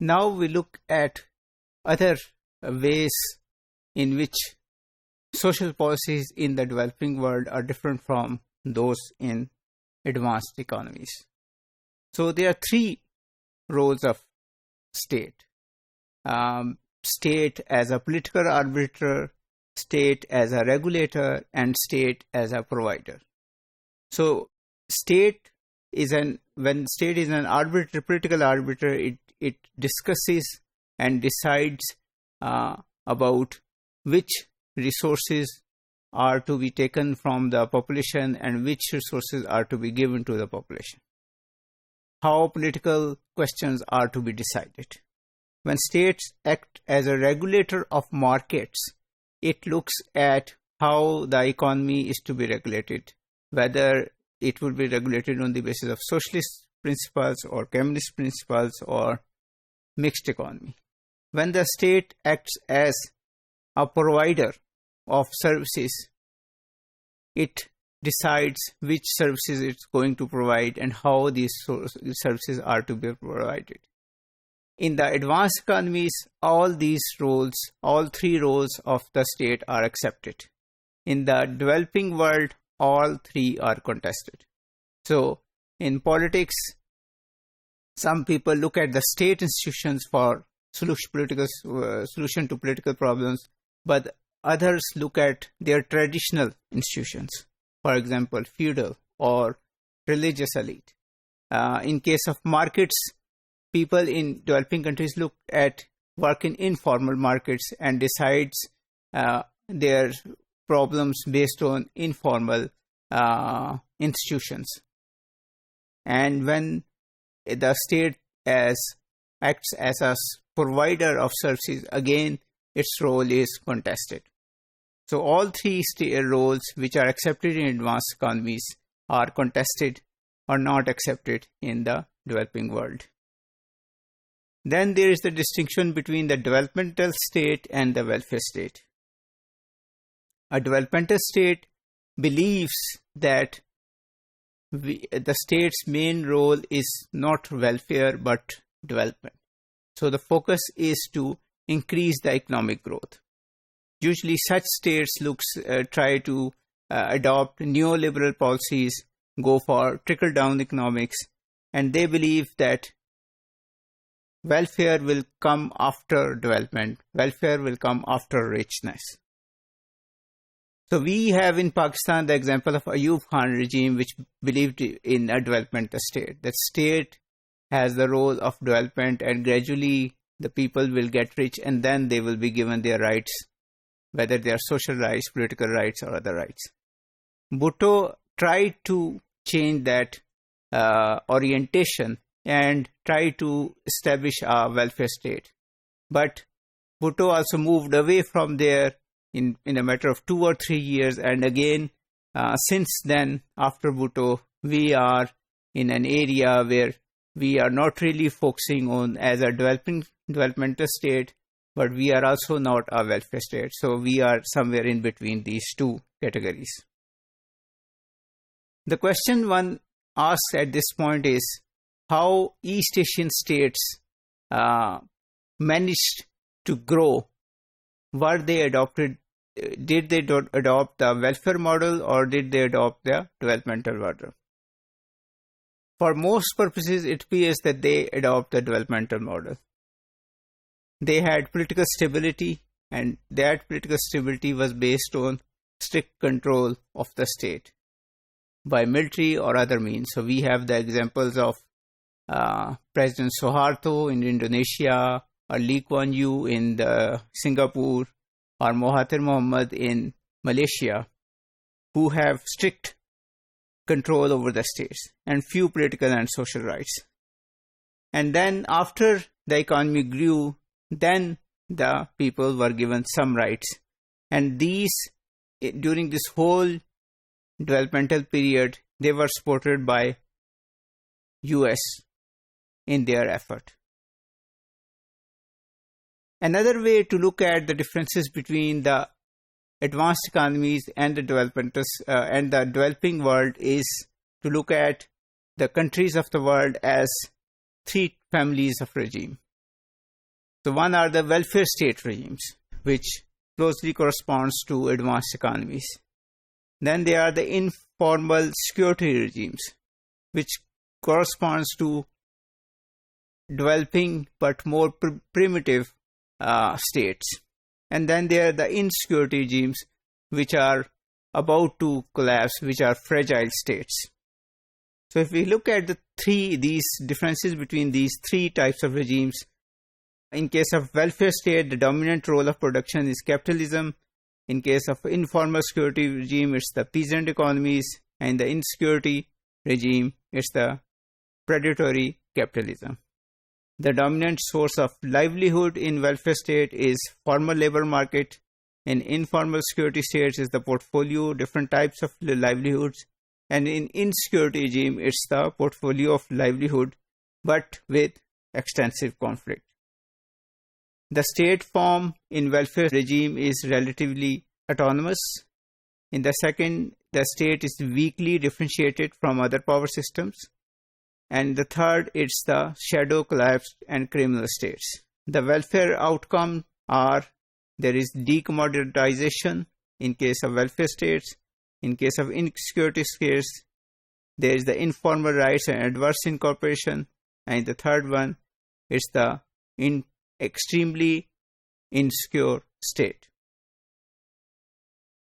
Now we look at other ways in which social policies in the developing world are different from those in advanced economies. So there are three roles of state. State as a political arbiter, state as a regulator, and state as a provider. So when state is an arbiter, political arbiter, it discusses and decides about which resources are to be taken from the population and which resources are to be given to the population. How political questions are to be decided. When states act as a regulator of markets, it looks at how the economy is to be regulated, whether it will be regulated on the basis of socialist principles or communist principles or mixed economy. When the state acts as a provider of services, it decides which services it's going to provide and how these services are to be provided. In the advanced economies, all three roles of the state are accepted. In the developing world, all three are contested. So, in politics, some people look at the state institutions for solution to political problems, but others look at their traditional institutions, for example, feudal or religious elite. In case of markets, people in developing countries look at work in informal markets and decides their problems based on informal institutions. And when the state acts as a provider of services, again, its role is contested. So all three roles which are accepted in advanced economies are contested or not accepted in the developing world. Then there is the distinction between the developmental state and the welfare state. A developmental state believes that the state's main role is not welfare but development. So the focus is to increase the economic growth. Usually such states try to adopt neoliberal policies, go for trickle-down economics, and they believe that welfare will come after development. Welfare will come after richness. So we have in Pakistan the example of Ayub Khan regime, which believed in a developmental state. The state has the role of development, and gradually the people will get rich and then they will be given their rights, whether they are social rights, political rights, or other rights. Bhutto tried to change that orientation and try to establish a welfare state. But Bhutto also moved away from there in a matter of 2 or 3 years. And again, since then, after Bhutto, we are in an area where we are not really focusing on as a developmental state, but we are also not a welfare state. So we are somewhere in between these two categories. The question one asks at this point is how East Asian states managed to grow. Did they adopt the welfare model or did they adopt the developmental model? For most purposes, it appears that they adopt the developmental model. They had political stability, and that political stability was based on strict control of the state by military or other means. So we have the examples of President Suharto in Indonesia, or Lee Kuan Yew in Singapore, or Mahathir Mohamad in Malaysia, who have strict control over the states and few political and social rights. And then after the economy grew, then the people were given some rights. And during this whole developmental period, they were supported by US in their effort. Another way to look at the differences between the advanced economies and the developing world is to look at the countries of the world as three families of regime. So one are the welfare state regimes, which closely corresponds to advanced economies. Then there are the informal security regimes, which corresponds to developing but more primitive states. And then there are the insecurity regimes, which are about to collapse, which are fragile states. So if we look at these differences between these three types of regimes, in case of welfare state, the dominant role of production is capitalism. In case of informal security regime, it's the peasant economies, and the insecurity regime, it's the predatory capitalism. The dominant source of livelihood in welfare state is formal labor market. In informal security states is the portfolio, different types of livelihoods. And in insecurity regime, it's the portfolio of livelihood, but with extensive conflict. The state form in welfare regime is relatively autonomous. In the second, the state is weakly differentiated from other power systems. And the third, it's the shadow collapse and criminal states. The welfare outcome are there is decommoditization in case of welfare states. In case of insecurity states, there is the informal rights and adverse incorporation. And the third one is the extremely insecure state.